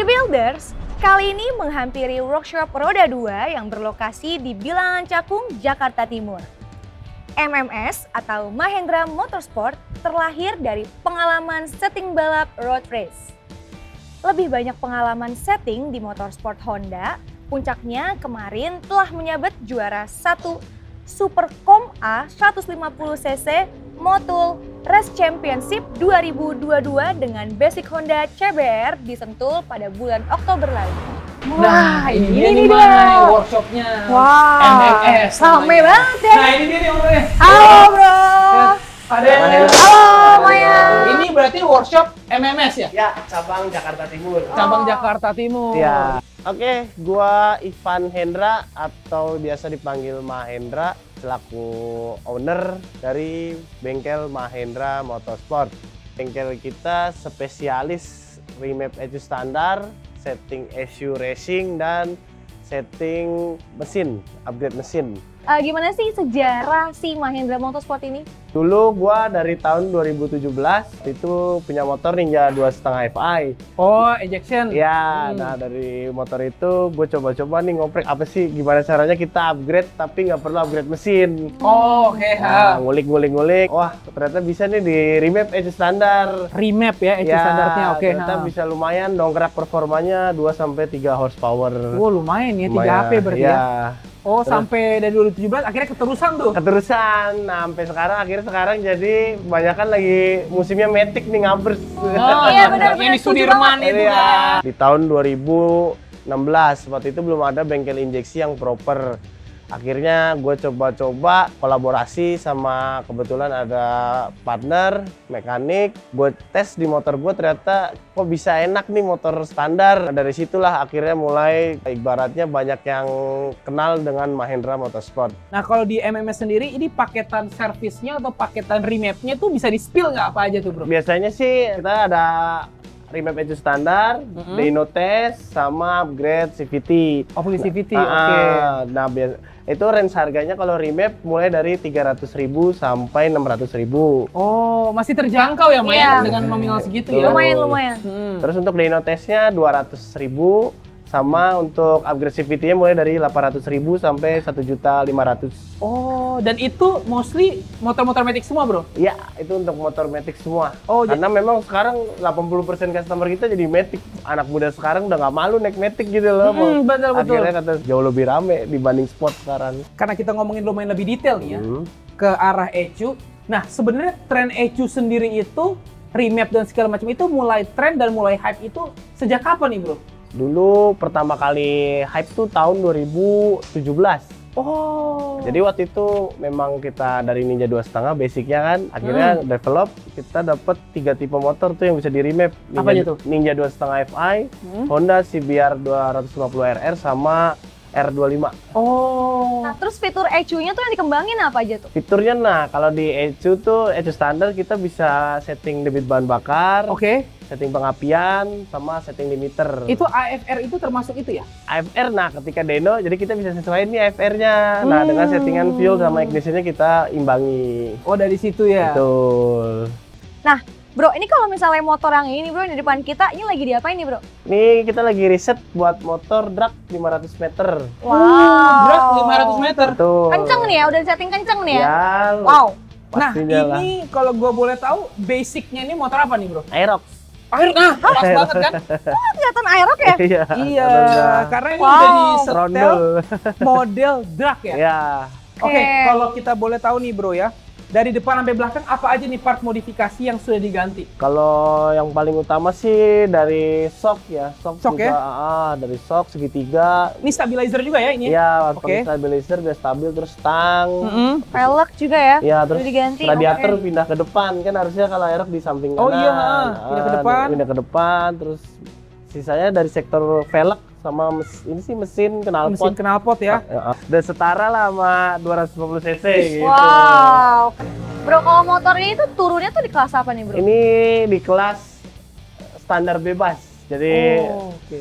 Builders kali ini menghampiri workshop roda 2 yang berlokasi di Bilangan Cakung, Jakarta Timur. MMS atau Mahindra Motorsport terlahir dari pengalaman setting balap road race. Lebih banyak pengalaman setting di motorsport Honda, puncaknya kemarin telah menyabet juara 1 Supercom A 150cc Motul Race Championship 2022 dengan basic Honda CBR di Sentul pada bulan Oktober lalu. Nah, ini dia mana workshopnya. Wow, MMS. rame banget ya. Nah, ini dia nih Om. Halo bro. Ada. Halo Maya. Ini berarti workshop MMS ya? Ya, cabang Jakarta Timur. Cabang Jakarta Timur. Ya. Oke, gua Ivan Hendra atau biasa dipanggil Mahendra selaku owner dari bengkel Mahendra Motorsport. Bengkel kita spesialis remap ECU standar, setting ECU racing dan setting mesin, upgrade mesin. Gimana sih sejarah si Mahindra Motorsport ini? Dulu gua dari tahun 2017 itu punya motor Ninja 2,5 Fi. Oh, ejection. Ya, nah dari motor itu gue coba-coba nih ngoprek apa sih gimana caranya kita upgrade tapi nggak perlu upgrade mesin. Oh, oke. Nah, ngulik-ngulik. Wah, ternyata bisa nih di remap ECU standar. Remap ya, ECU standarnya. Oke. Ternyata bisa lumayan dongkrak performanya 2-3 horsepower. Oh, lumayan ya, 3 Lumayan, HP berarti ya. Oh, Terus, sampai dari 2017 akhirnya keterusan tuh. Keterusan, nah sampai sekarang jadi kebanyakan lagi musimnya Matic nih ngabers. Oh, Iya, benar, yang di setuju Sudirman itu Iya. kan. Di tahun 2016, waktu itu belum ada bengkel injeksi yang proper. Akhirnya gue coba-coba kolaborasi sama kebetulan ada partner mekanik. Gue tes di motor gue ternyata kok bisa enak nih motor standar. Dari situlah akhirnya mulai ibaratnya banyak yang kenal dengan Mahindra Motorsport. Nah, kalau di MMS sendiri ini paketan servisnya atau paketan remapnya tuh bisa di-spill nggak apa aja tuh, Bro? Biasanya sih kita ada remap ECU standar, dyno test, sama upgrade CVT. Oh, full CVT, oke. Nah, itu range harganya kalau remap mulai dari 300.000 sampai 600.000. Oh, masih terjangkau ya, Iya. Maya, dengan nominal segitu ya? Lumayan. Terus untuk dyno testnya 200.000, sama untuk upgrade CVT-nya mulai dari 800.000 sampai 1.500.000. Oh, dan itu mostly motor-motor Matic semua, Bro? Iya, itu untuk motor Matic semua. Oh, karena memang sekarang 80% customer kita jadi Matic. Anak muda sekarang udah nggak malu naik Matic gitu loh. Betul. Akhirnya kata jauh lebih rame dibanding sport sekarang. Karena kita ngomongin lumayan lebih detail nih ya, ke arah ECU. Nah, sebenarnya tren ECU sendiri itu, remap dan segala macam itu mulai tren dan mulai hype itu sejak kapan nih, Bro? Dulu pertama kali hype tuh tahun 2017. Oh. Jadi waktu itu memang kita dari Ninja 2,5 basicnya kan, akhirnya develop, kita dapat 3 tipe motor tuh yang bisa di remap. Apa aja tuh? Ninja 2,5 Fi, Honda CBR 250RR sama R25. Oh. Nah, terus fitur ECU-nya tuh yang dikembangin apa aja tuh? Fiturnya nah, kalau di ECU tuh ECU standar kita bisa setting debit bahan bakar, Oke. setting pengapian, sama setting limiter. Itu AFR itu termasuk itu ya? AFR, nah ketika dyno, jadi kita bisa sesuaiin nih AFR-nya. Nah, dengan settingan fuel sama ignitionnya kita imbangi. Oh, dari situ ya? Betul. Nah, bro, ini kalau misalnya motor yang ini bro, di depan kita, ini lagi diapain nih bro? Ini kita lagi riset buat motor drag 500 meter. Drag 500 meter? Betul. Kenceng nih ya, udah setting kenceng nih ya? Ya, Wow. Nah, pastinya lah. ini kalau gue boleh tahu, basicnya ini motor apa nih, Bro? Aerox. Air, nah, pas banget kan? Oh, kelihatan Aerox ya? Iya. Iya, Honda. karena ini Wow. udah disetel Trondol. model drag ya? Ya. Oke, kalau kita boleh tahu nih Bro ya, dari depan sampai belakang apa aja nih part modifikasi yang sudah diganti? Kalau yang paling utama sih dari shock ya. Shock juga, ya? dari shock segitiga. Ini stabilizer juga ya ini? Iya, Oke. pakai stabilizer biar stabil, terus stang. Velg juga ya? Ya, terus Udah diganti. radiator oke. pindah ke depan, kan harusnya kalau Aerox di samping kanan. Oh iya, pindah ke depan. Pindah ke depan, terus sisanya dari sektor velg sama ini sih mesin knalpot. Mesin knalpot ya? Udah setara lah sama 250 cc gitu. Wow. Bro, kalau motornya itu turunnya tuh di kelas apa nih bro? Ini di kelas standar bebas. Jadi Oh, oke.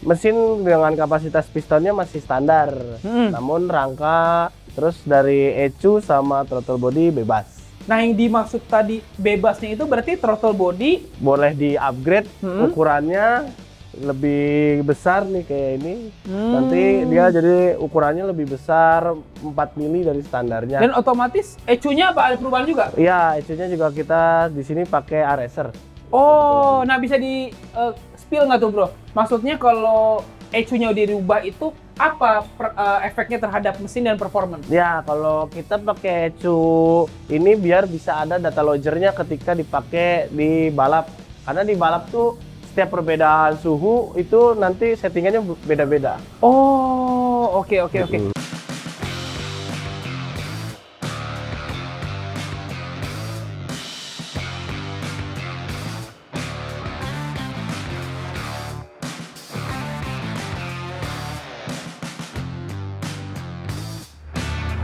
mesin dengan kapasitas pistonnya masih standar. Namun rangka terus dari ECU sama throttle body bebas. Nah, yang dimaksud tadi bebasnya itu berarti throttle body. Boleh di-upgrade ukurannya, lebih besar nih kayak ini. Nanti dia jadi ukurannya lebih besar 4 mili dari standarnya. Dan otomatis ECU-nya apa ada perubahan juga? Iya, ECU-nya juga kita di sini pakai Aracer. Oh, nah bisa di spill nggak tuh bro? Maksudnya kalau ECU-nya dirubah itu apa efeknya terhadap mesin dan performance? Ya, kalau kita pakai ECU ini biar bisa ada data loggernya ketika dipakai di balap. Karena di balap tuh setiap perbedaan suhu itu nanti settingannya beda-beda. Oh, oke.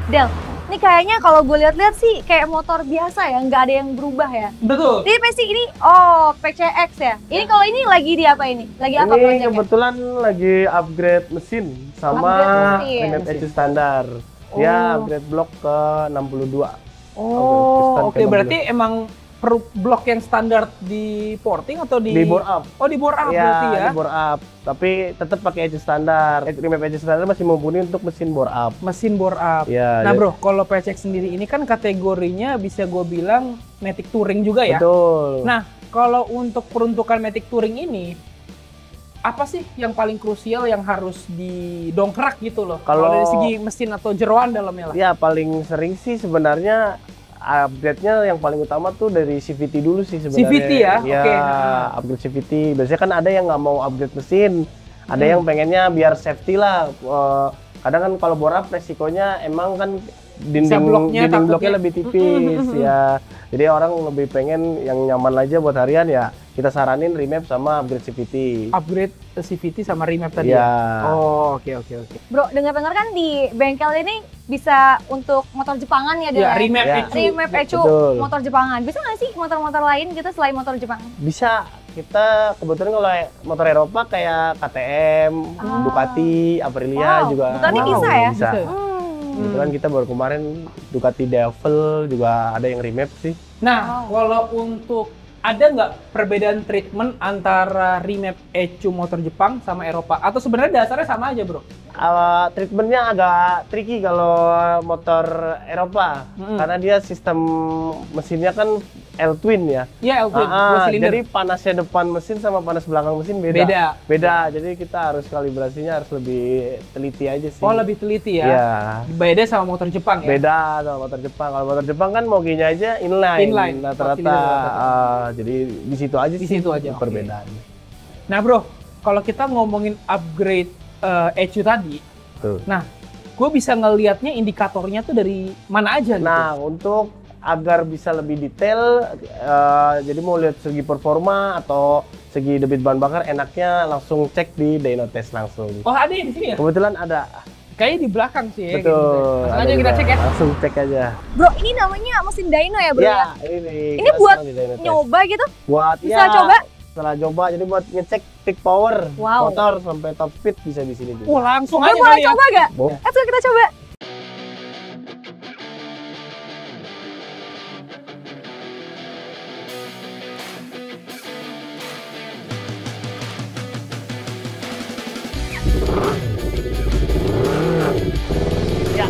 Del, ini kayaknya kalau gue lihat-lihat sih kayak motor biasa ya, nggak ada yang berubah ya. Betul. Jadi pasti ini, PCX ya. Ini kalau ini lagi di apa ini? Lagi apa Ini projectnya? kebetulan lagi upgrade mesin sama Upgrade mesin. remap ECU standar. Dia upgrade blok ke 62. Oh, oke. Piston ke Berarti emang per blok yang standar di porting atau di bore up. Oh, di bore up Ya, berarti ya. di bore up. Tapi tetap pakai ECU standar. Remap ECU standar masih mumpuni untuk mesin bore up. Mesin bore up. Ya, Nah, bro, kalau PCX sendiri ini kan kategorinya bisa gue bilang Matic Touring juga ya. Betul. Nah, kalau untuk peruntukan Matic Touring ini apa sih yang paling krusial yang harus didongkrak gitu loh? Kalau dari segi mesin atau jeroan dalamnya lah. Ya, paling sering sih sebenarnya upgrade-nya yang paling utama tuh dari CVT dulu sih sebenarnya. CVT ya? Oke. Upgrade CVT. Biasanya kan ada yang nggak mau upgrade mesin, ada yang pengennya biar safety lah. Kadang kan kalau bore up resikonya emang kan dinding bloknya lebih tipis ya. Jadi orang lebih pengen yang nyaman aja buat harian ya. Kita saranin remap sama upgrade CVT. Upgrade CVT sama remap tadi Ya. ya? Oh, oke. Bro, dengar-dengar kan di bengkel ini bisa untuk motor Jepangan ya, Del? Ya, remap Ya. ECU. Remap ECU Betul. motor Jepangan. Bisa nggak sih motor-motor lain gitu selain motor Jepang? Bisa. Kita kebetulan kalau motor Eropa kayak KTM, Ducati, Aprilia Wow, juga. Ducati bisa ya? Bisa. Bisa. Kebetulan kita baru kemarin Ducati Devil juga ada yang remap sih. Nah, kalau untuk ada nggak perbedaan treatment antara remap ECU motor Jepang sama Eropa? Atau sebenarnya dasarnya sama aja, bro? Treatmentnya agak tricky kalau motor Eropa karena dia sistem mesinnya kan L-twin ya. Iya, L-twin, dua silinder. Jadi panasnya depan mesin sama panas belakang mesin beda. Jadi kita harus kalibrasinya harus lebih teliti aja sih. Oh, lebih teliti ya? Iya. Beda sama motor Jepang ya? Beda sama motor Jepang. Kalau motor Jepang kan moginya aja inline rata-rata. Jadi di situ aja Di sih situ aja, oke. perbedaannya. Nah, bro, kalau kita ngomongin upgrade ECU tadi, Tuh. nah, gue bisa ngelihatnya indikatornya tuh dari mana aja gitu? Nah, untuk agar bisa lebih detail, jadi mau lihat segi performa atau segi debit bahan bakar, enaknya langsung cek di dyno test langsung. Oh, ada ya di sini ya? Kebetulan ada. Kayaknya di belakang sih ya. Betul. Gitu. Langsung aja ada kita juga. cek ya. Langsung cek aja. Bro, ini namanya mesin dyno ya, bro? Ya, Ya? ini Ini kita buat sekarang di dyno test. nyoba gitu? Buat Bisa coba? Setelah coba, jadi buat ngecek peak power Wow. motor sampai top speed bisa di sini juga. Langsung Gue aja boleh kali ya. coba gak? Boleh. Let's go, kita coba. Ya.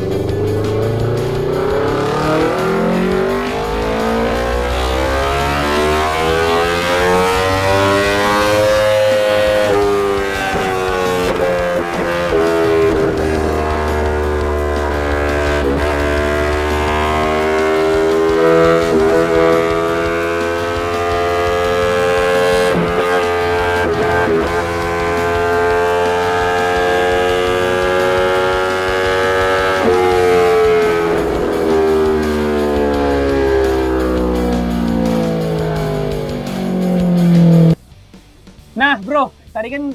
Nah, bro, tadi kan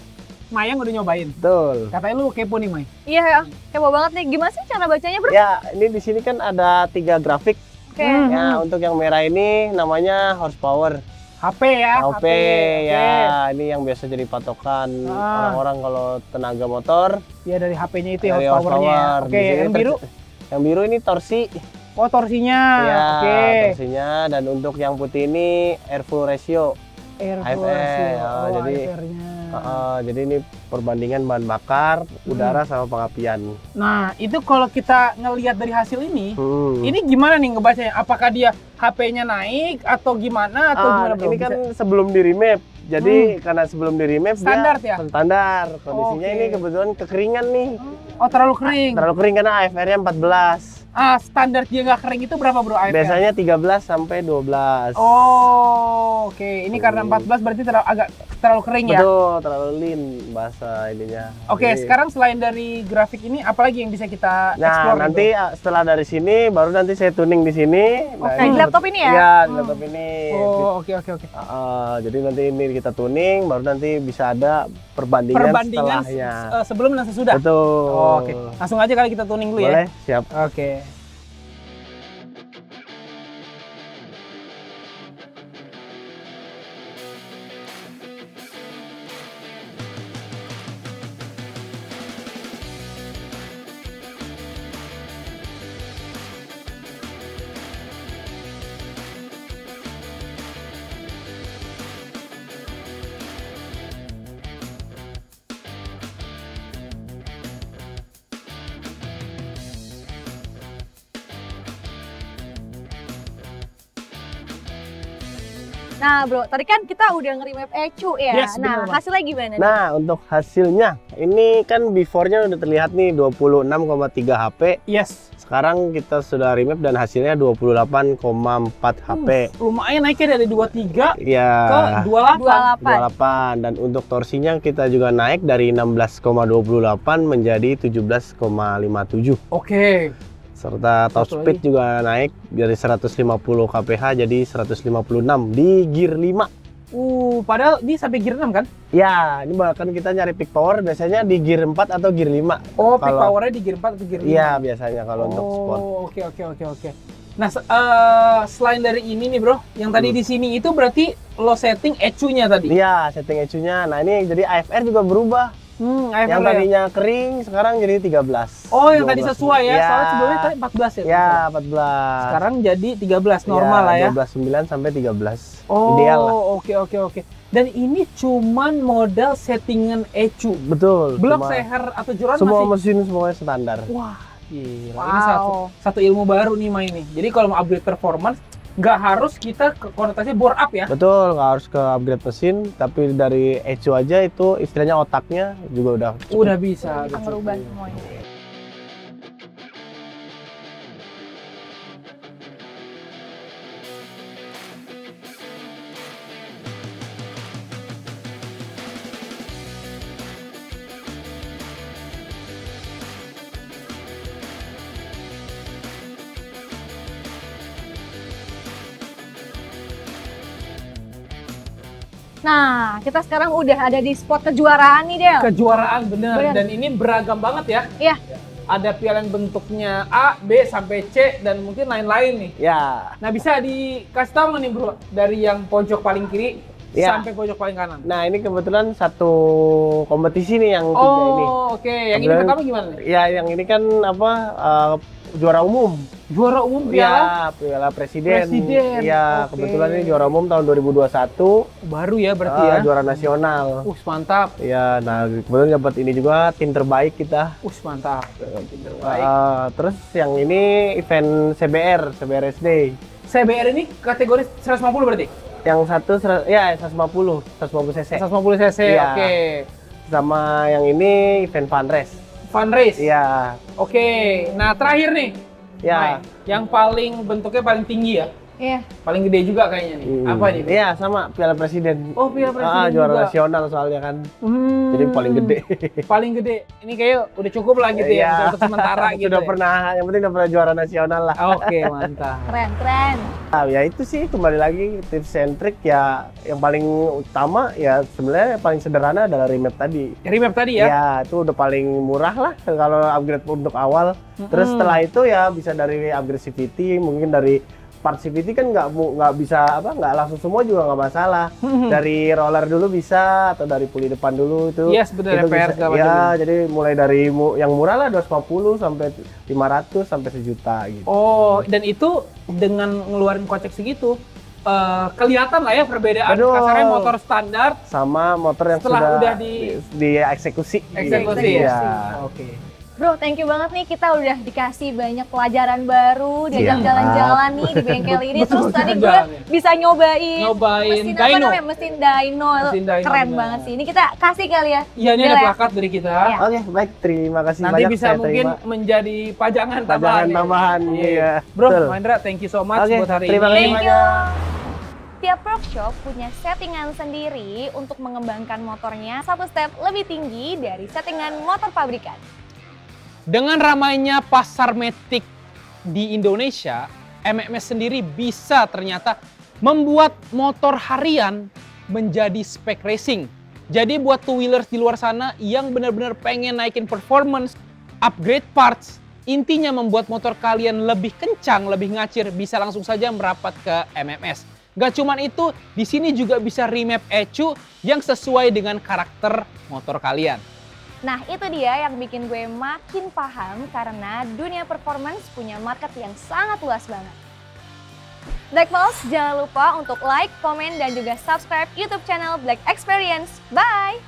Mayang udah nyobain. Betul. Katanya lu kepo nih, May. Iya ya, kepo banget nih. Gimana sih cara bacanya, bro? Ya, ini di sini kan ada 3 grafik. Oke. Ya, untuk yang merah ini namanya horsepower. HP ya? HP, ya, ini yang biasa jadi patokan orang-orang kalau tenaga motor. Ya dari HP-nya itu ya Dari horsepower-nya. horsepower. Oke, Di sini yang biru? Yang biru ini torsi. Oh, torsinya. Ya, Oke. torsinya. Dan untuk yang putih ini airflow ratio. Air AFR, flow. ya, Oh, jadi AFR-nya. Jadi ini perbandingan bahan bakar, udara sama pengapian. Nah, itu kalau kita ngelihat dari hasil ini gimana nih ngebacanya? Apakah dia HP-nya naik atau gimana gimana bro? Ini kan sebelum di remap. Jadi karena sebelum di remap standar dia ya? Standar. Kondisinya ini kebetulan kekeringan nih. Oh, terlalu kering. Terlalu kering karena AFR-nya 14. Standar dia nggak kering itu berapa bro AFR? Biasanya 13 sampai 12. Oh, oke. Ini karena 14 berarti agak terlalu kering ya? Betul, terlalu lean bahasa ininya. Oke, sekarang selain dari grafik ini, apalagi yang bisa kita explore? Nah, nanti setelah dari sini, baru nanti saya tuning di sini. Oke, di laptop ini ya? Iya, di laptop ini. Oh, oke. Jadi nanti ini kita tuning, baru nanti bisa ada perbandingan setelahnya. Sebelum dan sesudah? Betul. Oh, oke. Langsung aja kali kita tuning dulu ya? Boleh, siap. Oke. Nah bro, tadi kan kita udah nge-remap ECU ya. Yes, nah, bener, hasilnya gimana nih? Nah, untuk hasilnya, ini kan before-nya udah terlihat nih 26,3 HP. Yes. Sekarang kita sudah remap dan hasilnya 28,4 HP. Lumayan naiknya dari 23 Ya, ke 28. Dan untuk torsinya kita juga naik dari 16,28 menjadi 17,57. Oke. Serta top speed juga naik dari 150 kph jadi 156 di gear 5. Padahal ini sampai gear 6 kan? Ya, ini bahkan kita nyari peak power biasanya di gear 4 atau gear 5. Oh, peak powernya di gear 4 atau gear 5? Iya, biasanya kalau untuk sport. Oke. Nah, selain dari ini nih bro, yang tadi di sini itu berarti lo setting ECU-nya tadi? Iya, setting ECU-nya. Nah, ini jadi AFR juga berubah. AFR yang tadinya kering sekarang jadi 13. Oh, yang tadi sesuai ya? Ya. Soalnya sebelumnya tadi 14 ya? Ya, 14. Sekarang jadi 13 normal lah ya? 12,9 sampai 13. Oh, ideal lah. Oke. Dan ini cuman modal settingan ECU. Betul. Belum seher atau joran semua masih? mesin semuanya standar. Wah, gila. Ini satu ilmu baru nih main nih. Jadi kalau mau upgrade performance, nggak harus kita ke konotasinya bore up ya? Betul, nggak harus ke upgrade mesin, tapi dari ECU aja itu istilahnya otaknya juga udah cukup. Udah bisa merubah semuanya. Nah, kita sekarang udah ada di spot kejuaraan nih, Del. Kejuaraan, bener. Dan ini beragam banget ya. Iya. Ada piala yang bentuknya A, B, sampai C, dan mungkin lain-lain nih. Ya. Nah, bisa dikasih tahu nggak nih bro, dari yang pojok paling kiri sampai pojok paling kanan? Nah, ini kebetulan satu kompetisi nih yang tiga ini. Oh, oke. Yang ini pertama gimana nih? Ya, yang ini kan apa, juara umum. Juara umum piala? Ya, piala presiden. Iya, kebetulan ini juara umum tahun 2021. Baru ya berarti ya? Juara nasional. Mantap. Iya, nah kebetulan dapat ini juga tim terbaik kita. Mantap. Tim terbaik. Terus yang ini event CBR SD. CBR ini kategori 150 berarti? Yang satu ya 150 cc. 150 cc, ya. Oke. Sama yang ini event fun race. Fun race? Iya. Oke, nah terakhir nih. Ya. Yang paling bentuknya paling tinggi ya? Iya. Paling gede juga kayaknya nih. Apa nih? Iya, sama Piala Presiden. Oh, Piala Presiden juara juga. nasional soalnya kan. Jadi paling gede. Paling gede. Ini kayak udah cukup lah gitu ya untuk sementara gitu. Sudah pernah, yang penting udah pernah juara nasional lah. Oke, mantap. Keren. Nah, ya itu sih kembali lagi tips and trick ya, yang paling utama ya sebenarnya paling sederhana adalah remap tadi. Remap tadi ya? Ya, itu udah paling murah lah kalau upgrade untuk awal. Terus setelah itu ya bisa dari aggressivity, mungkin dari part CVT kan nggak bisa nggak langsung semua juga nggak masalah. Dari roller dulu bisa atau dari puli depan dulu itu. Yes, benar, repair segala macam. Ya, jadi mulai dari yang murah lah 250 sampai 500 sampai 1 juta gitu. Oh, dan itu dengan ngeluarin kocek segitu kelihatan lah ya perbedaan Betul. kasarnya motor standar sama motor yang setelah sudah udah dieksekusi. eksekusi Iya. ya. Oke. Bro, thank you banget nih, kita udah dikasih banyak pelajaran baru, diajak Siap. jalan-jalan nih di bengkel ini. Terus Betul, tadi gue jalan-jalan ya. bisa nyobain Nyobain mesin apa dyno. namanya? Mesin dyno. Mesin dyno, Keren benar. banget sih. Ini kita kasih kali ya. Iya, ini Del ada ya? plakat dari kita. Iya. Oke, baik. Terima kasih Nanti banyak. bisa saya mungkin terima. menjadi pajangan Pajangan ya. tambahan. Iya. Bro, betul. Mahendra, thank you so much Oke, buat hari terima ini. kasih Thank you. Tiap workshop punya settingan sendiri untuk mengembangkan motornya satu step lebih tinggi dari settingan motor pabrikan. Dengan ramainya pasar metik di Indonesia, MMS sendiri bisa ternyata membuat motor harian menjadi spek racing. Jadi buat two-wheelers di luar sana yang benar-benar pengen naikin performance, upgrade parts, intinya membuat motor kalian lebih kencang, lebih ngacir, bisa langsung saja merapat ke MMS. Gak cuman itu, di sini juga bisa remap ECU yang sesuai dengan karakter motor kalian. Nah, itu dia yang bikin gue makin paham karena dunia performance punya market yang sangat luas banget. Black Pulse, jangan lupa untuk like, komen, dan juga subscribe YouTube channel Black Experience. Bye!